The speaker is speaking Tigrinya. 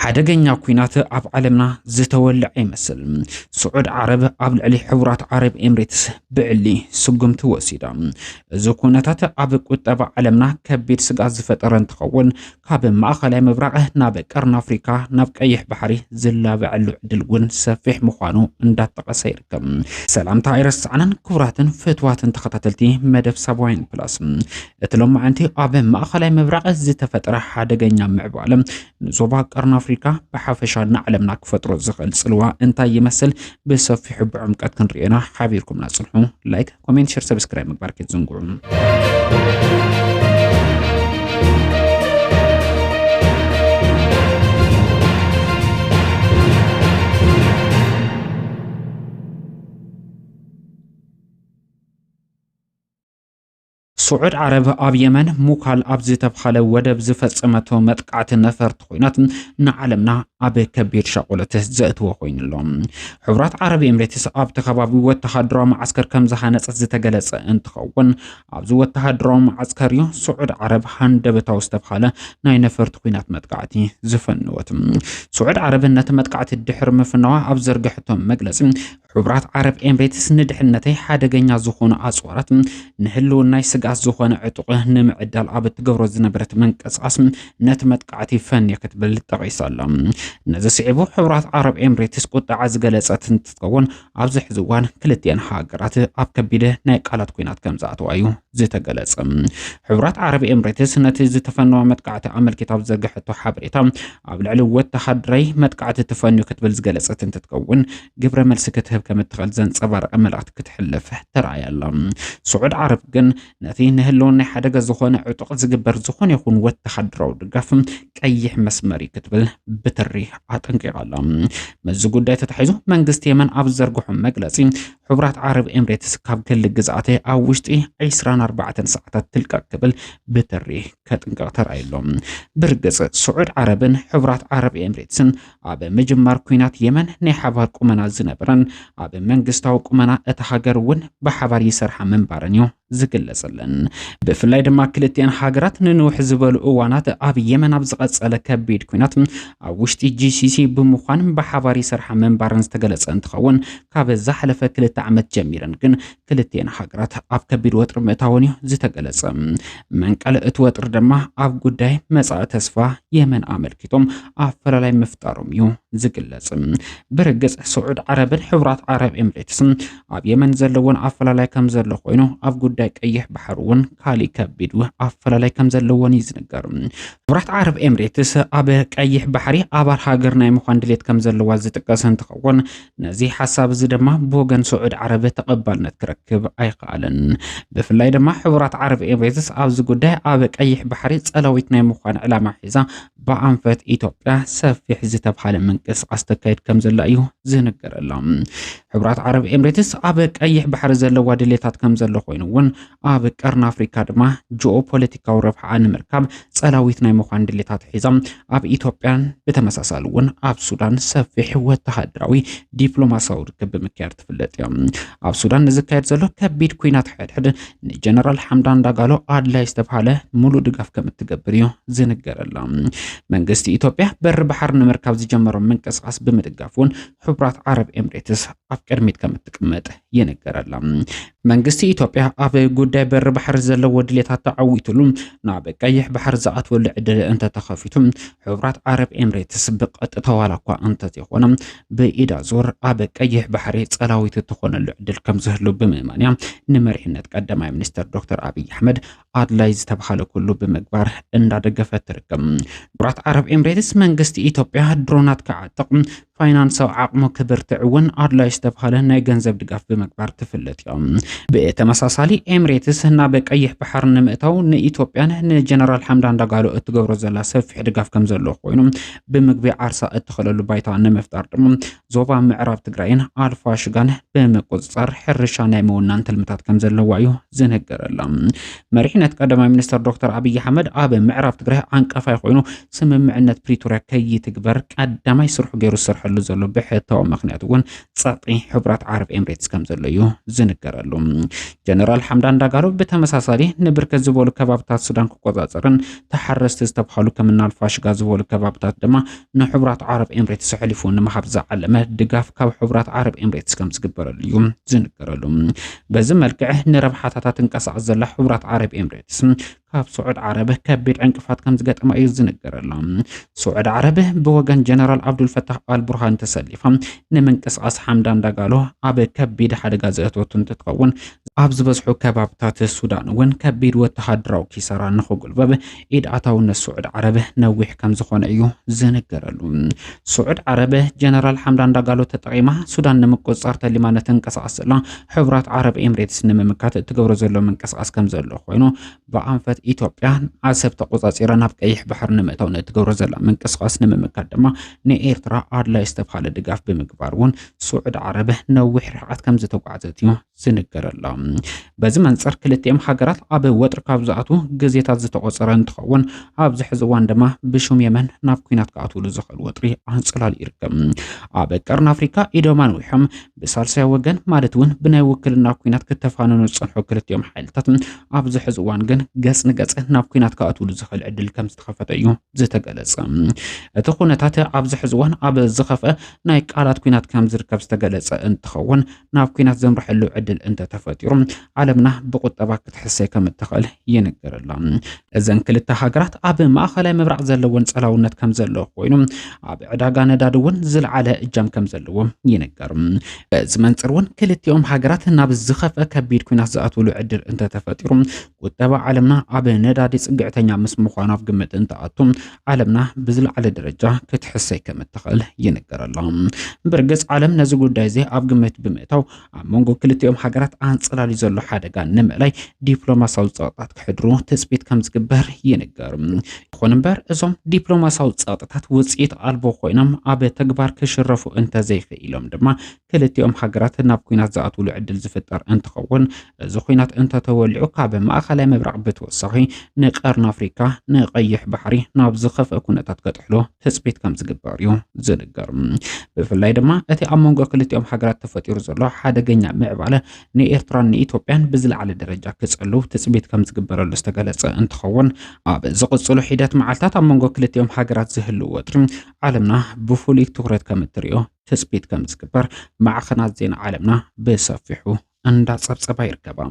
ሓደገኛ ኩናት ኣብ ዓለምና ዝተወልዐ ይመስል ስዑድ ዓረብ ኣብ ልዕሊ ሕቡራት ዓረብ ኤምሬትስ ብዕሊ ስጉምቲ ወሲዳ እዚ ኩነታት ኣብ ቁጠባ ዓለምና ከቢድ ስጋት ዝፈጠረ እንትኸውን ካብ ማእኸላይ ምብራቕ ናብ ቀርኒ ኣፍሪካ ናብ ቀይሕ ባሕሪ ዝላበዐሉ ዕድል እውን ሰፊሕ ምዃኑ እንዳጠቐሰ ይርከብ። ሰላምታ ኣይረስዓናን ክቡራትን ፍትዋትን ተኸታተልቲ መደብ ሳብዋይን ፕላስ እቲ ሎማዓንቲ ኣብ ማእኸላይ ምብራቕ ዝተፈጠረ ሓደገኛ ምዕባለ ንዞባ ቀርኒ አፍሪካ በሐፈሻ ዓለምና ክፈጥሮ ዝኽእል ጽልዋ እንታይ ይመስል በሰፊሑ ብዕምቀት ክንሪኤና ሓቢርኩም ናጽልሑ ላይክ ኮሜንት ሼር ሰብስክራይብ ምግባር ክትዝንጉዑ سعود عرب ኣብ የመን ሙካል ኣብ ዝተብኻለ ወደብ ዝፈጸመቶ መጥቃዕቲ ነፈርቲ ኮይናት ንዓለምና ኣብ ከቢድ ሻቆለት ዘእትዎ ኮይኑሎም ሕቡራት ዓረብ ኤምሬትስ ኣብ ተኸባቢ ወተሃደራዊ ማዕስከር ከም ዝሃነጸት ዝተገለጸ እንትኸውን ኣብዚ ወተሃደራዊ ማዕስከር እዩ ስዑድ ዓረብ ሃንደበታዊ ዝተብኻለ ናይ ነፈርቲ ኮይናት መጥቃዕቲ ዝፈንወት ስዑድ ዓረብ ነቲ መጥቃዕቲ ድሕሪ ምፍናዋ ኣብ ዘርግሕቶም መግለጺ ሕቡራት ዓረብ ኤምሬትስ ንድሕነተይ ሓደገኛ ዝኾኑ ኣጽዋራት ንህልውናይ ስጋት ዝኾነ ዕጡቕ ንምዕዳል ኣብ እትገብሮ ዝነበረት መንቀሳቐስ ነቲ መጥቃዕቲ ፈንየ ክትብል ጠቒሳላ ነዚ ስዒቡ ሕቡራት ዓረብ ኤምሬትስ ቁጣዓ ዝገለጸት እንትትከውን ኣብዚ ሕዚ እዋን ክልቲአን ሃገራት ኣብ ከቢድ ናይ ቃላት ኩናት ከም ዝኣተዋ እዩ ዝተገለጸ ሕቡራት ዓረብ ኤምሬትስ ነቲ ዝተፈነወ መጥቃዕቲ ኣመልኪታ ኣብ ዘርግሐቶ ሓበሬታ ኣብ ልዕሊ ወተሃደራዊ መጥቃዕቲ ተፈንዩ ክትብል ዝገለጸት እንትትከውን ግብረ መልሲ ክትህብ ከም እትኽእል ዘንጸባርቕ መልእኽቲ ክትሕልፍ ተራእያላ ስዑድ ዓረብ ግን ነቲ ንህልውና ሓደገ ዝኾነ ዕጡቕ ዝግበር ዝኾነ ይኹን ወተሃደራዊ ድጋፍ ቀይሕ መስመር ክትብል ብትሪ ኣጠንቂቓላ መዚ ጉዳይ ተታሒዙ መንግስቲ የመን ኣብ ዘርግሖ መግለጺ ሕቡራት ዓረብ ኤምሬትስ ካብ ክልል ግዛኣተ ኣብ ውሽጢ 24 ሰዓታት ትልቀቅ ክብል ብትሪ ከጥንቀቕ ተራእየሎም ብርግጽ ስዑድ ዓረብን ሕቡራት ዓረብ ኤምሬትስን ኣብ ምጅማር ኩናት የመን ናይ ሓባር ቁመና ዝነበረን ኣብ መንግስታዊ ቁመና እቲ ሃገር እውን ብሓባር ይሰርሓ መንባረን እዩ ዝግለጸለን ብፍላይ ድማ ክልቲአን ሃገራት ንንውሕ ዝበሉ እዋናት ኣብ የመን ኣብ ዝቐጸለ ከቢድ ኩናት ኣብ ውሽጢ ጂሲሲ ብምዃን ብሓባር ይሰርሓ መንባረን ዝተገለጸ እንትኸውን ካብ ዝሓለፈ 2 ዓመት ጀሚረን ግን ክልቲአን ሃገራት ኣብ ከቢድ ወጥሪ ምእታውን እዩ ዝተገለጸ መንቀል እቲ ወጥሪ ድማ ኣብ ጉዳይ መጻኢ ተስፋ የመን ኣመልኪቶም ኣፈላላይ ምፍጣሮም እዩ ዝግለጽ ብርግጽ ስዑድ ዓረብን ሕቡራት ዓረብ ኤምሬትስን ኣብ የመን ዘለውን ኣፈላላይ ከም ዘሎ ኮይኑ ኣብ ጉዳይ ቀይሕ ባሕር እውን ካሊእ ከቢድ ኣፈላላይ ከም ዘለዎን ይዝነገር ሕቡራት ዓረብ ኤምሬትስ ኣብ ቀይሕ ባሕሪ ኣባል ሃገር ናይ ምዃን ድሌት ከም ዘለዋ ዝጥቀስ እንትኸውን ነዚ ሓሳብ እዚ ድማ ብወገን ስዑድ ዓረብ ተቐባልነት ክረክብ ኣይከኣለን ብፍላይ ድማ ሕቡራት ዓረብ ኤምሬትስ ኣብዚ ጉዳይ ኣብ ቀይሕ ባሕሪ ጸላዊት ናይ ምዃን ዕላማ ሒዛ ብኣንፈት ኢትዮጵያ ሰፊሕ ዝተብሃለ ምንቅስቓስ ተካይድ ከም ዘላ እዩ ዝነገረላ ሕቡራት ዓረብ ኤምሬትስ ኣብ ቀይሕ ባሕሪ ዘለዋ ድሌታት ከም ዘሎ ኮይኑ እውን ኣብ ቀርኒ አፍሪካ ድማ ጂኦፖለቲካዊ ረብሓ ንምርካብ ጸላዊት ናይ ምዃን ድሌታት ሒዛ ኣብ ኢትዮጵያን ብተመሳሳሊ እውን ኣብ ሱዳን ሰፊሕ ወተሃደራዊ ዲፕሎማሲያዊ ርክብ ብምክያድ ትፍለጥ እያ ኣብ ሱዳን ዝካየድ ዘሎ ከቢድ ኩናት ሕድሕድ ንጀነራል ሓምዳን ዳጋሎ ኣድላይ ዝተብሃለ ሙሉእ ድጋፍ ከም እትገብር እዩ ዝነገረላ መንግስቲ ኢትዮጵያ በሪ ባሕር ንምርካብ ዝጀመሮ ምንቅስቓስ ብምድጋፍ እውን ሕቡራት ዓረብ ኤምሬትስ ኣብ ቅድሚት ከም እትቅመጥ ይነገረላ መንግስቲ ኢትዮጵያ ኣብ ጉዳይ በሪ ባሕር ዘለዎ ድሌታት ተዓዊትሉ ናብ ቀይሕ ባሕር ዝኣትወሉ ዕድል እንተተኸፊቱ ሕቡራት ዓረብ ኤምሬትስ ብቐጥታ ዋላ እኳ እንተዘይኮነ ብኢዳ ዞር ኣብ ቀይሕ ባሕሪ ጸላዊት እትኾነሉ ዕድል ከም ዝህሉ ብምእማን እያ ንመሪሕነት ቀዳማይ ሚኒስትር ዶክተር አብይ አሕመድ ኣድላይ ዝተብሃለ ኩሉ ብምግባር እንዳደገፈት ትርከብ ሕቡራት ዓረብ ኤምሬትስ መንግስቲ ኢትዮጵያ ድሮናት ከዓጥቕ ፋይናንሳዊ ዓቕሙ ክብርትዕ እውን ኣድላይ ዝተብሃለ ናይ ገንዘብ ድጋፍ ብምግባር ትፍለጥ እያ ብተመሳሳሊ ኤምሬትስ ናብ ቀይሕ ባሕር ንምእታው ንኢትዮጵያን ንጀነራል ሓምዳን ዳጋሎ እትገብሮ ዘላ ሰፊሕ ድጋፍ ከም ዘሎ ኮይኑ ብምግቢ ዓርሳ እትኸለሉ ባይታ ንምፍጣር ድማ ዞባ ምዕራብ ትግራይን ኣልፋ ሽጋን ብምቁፅጻር ሕርሻ ናይ ምውናን ትልምታት ከም ዘለዋ እዩ ዝነገረላ መሪሕነት ቀዳማይ ሚኒስትር ዶክተር አብይ አሕመድ ኣብ ምዕራብ ትግራይ አንቀፋይ ኮይኑ ስምምዕነት ፕሪቶሪያ ከይትግበር ቀዳማይ ስርሑ ገይሩ ዝሰርሐሉ ዝሰርሐሉ ዘሎ ብሕታዊ ምክንያት እውን ጸጥቂ ሕቡራት ዓረብ ኤምሬትስ ከም ዘሎ እዩ ዝንገረሉ ጀነራል ሐምዳን ዳጋሎ ብተመሳሳሊ ንብርከት ዝበሉ ከባቢታት ሱዳን ክቆጻጸርን ተሓረስቲ ዝተባሃሉ ከም ናልፋሽጋ ዝበሉ ከባቢታት ድማ ንሕቡራት ዓረብ ኤምሬትስ ሕሊፉ ንምሃብ ዝዓለመ ድጋፍ ካብ ሕቡራት ዓረብ ኤምሬትስ ከም ዝግበረሉ እዩ ዝንገረሉ በዚ መልክዕ ንረብሓታት እንቀሳቀስ ዘላ ሕቡራት ዓረብ ኤምሬትስ ካብ سعود عربه كبير عنقفات كم زقطم اي زنقرلهم سعود عربه بوغن جنرال عبد الفتاح البرهان تسلفهم نمنقسقاس حمدان دغالو اب كبير حدغ زاتوتن تتقون ابز بزحو كبابتات السودان وين كبير وتحدراو كيسرا نخغلبب ايد اتاون سعود عربه نوح كم زخون ايو زنقرلهم سعود عربه جنرال حمدان دغالو تطقيما سودان نمقصار تلمانه تنقسقاسلا حبرات عرب اميريتس نممكات تغبر زلو منقسقاس كم زلو خوينو بانفت ኢትዮጵያ አሰብ ተቆጻጽራ ናብ ቀይሕ ባሕር ንምእታው ነትገብሮ ዘላ መንቀስቃስ ንምምካት ድማ ንኤርትራ አድላይ ዝተባሃለ ድጋፍ ብምግባር سعود عربه ነዊሕ ርሕቀት ከም ዝተጓዓዘት እዩ ዝንገረላ በዚ መንጸር ክልቲኦም ሃገራት ኣብ ወጥር ካብ ዝኣቱ ግዜታት ዝተቆጸረ እንትኸውን ኣብዚ ሕዚ እዋን ድማ ብሹም የመን ናብ ኩናት ከኣትውሉ ዝኽእል ወጥሪ ኣንጽላል ይርከብ ኣብ ቀርን ኣፍሪካ ኢዶማን ውሕም ብሳልሳይ ወገን ማለት እውን ብናይ ውክልና ኩናት ከተፋነኑ ዝጸንሑ ክልቲኦም ሓይልታት ኣብዚ ሕዚ እዋን ግን ገጽ ንገጽ ናብ ኩናት ከኣትውሉ ዝኽእል ዕድል ከም ዝተኸፈተ እዩ ዝተገለጸ እቲ ኩነታት ኣብዚ ሕዚ እዋን ኣብ ዝኸፈ ናይ ቃላት ኩናት ከም ዝርከብ ዝተገለጸ እንትኸውን ናብ ኩናት ዘምርሐሉ ዕድል እንተ ተፈጢሩ ዓለምና ብቁጠባ ክትሕሰይ ከም እትኽእል ይነገረላ እዘን ክልተ ሃገራት ኣብ ማእኸላይ ምብራቕ ዘለዎን ጸላውነት ከም ዘለዎ ኮይኑ ኣብ ዕዳጋ ነዳዲ እውን ዝለዓለ እጃም ከም ዘለዎም ይነገር በዚ መንጽር እውን ክልቲኦም ሃገራት ናብ ዝኸፈ ከቢድ ኩናት ዝኣትውሉ ዕድል እንተ ተፈጢሩ ቁጠባ ዓለምና ኣብ ነዳዲ ጽግዕተኛ ምስ ምዃኑ ኣብ ግምት እንተኣቱ ዓለምና ብዝለዓለ ደረጃ ክትሕሰይ ከም እትኽእል ይነገረላ ብርግጽ ዓለም ነዚ ጉዳይ እዚ ኣብ ግምት ብምእታው ኣብ መንጎ ክልቲኦም ሃገራት አንጽላሊ ዘሎ ሓደጋ ንምዕላይ ዲፕሎማሲያዊ ጸጥታት ክሕድሩ ተጽቢት ከም ዝግበር ይነገር ይኹን እምበር እዞም ዲፕሎማሲያዊ ጸጥታት ውጽኢት ኣልቦ ኮይኖም ኣብ ተግባር ክሽረፉ እንተ ዘይኽኢሎም ድማ ክልቲኦም ሃገራት ናብ ኩናት ዝኣትውሉ ዕድል ዝፍጠር እንትኸውን እዚ ኩናት እንተ ተወሊዑ ካብ ማእኸላይ ምብራቕ ብተወሳኺ ንቀርን ኣፍሪካ ንቀይሕ ባሕሪ ናብ ዝኸፍአ ኩነታት ከጥሕሎ ተጽቢት ከም ዝግበር እዩ ዝንገር ብፍላይ ድማ እቲ ኣብ መንጎ ክልቲኦም ሃገራት ተፈጢሩ ዘሎ ሓደገኛ ምዕባለ ንኤርትራን ንኢትዮጵያን ብዝለዓለ ደረጃ ክጸሉ ተጽቢት ከም ዝግበረሉ ዝተገለጸ እንትኸውን ኣብ ዝቕጽሉ ሒደት መዓልታት ኣብ መንጎ ክልቲኦም ሃገራት ዝህሉ ወጥሪ ዓለምና ብፍሉይ ትኩረት ከም እትሪኦ ተጽቢት ከም ዝግበር ማዕኸናት ዜና ዓለምና ብሰፊሑ እንዳጸብጸባ ይርከባ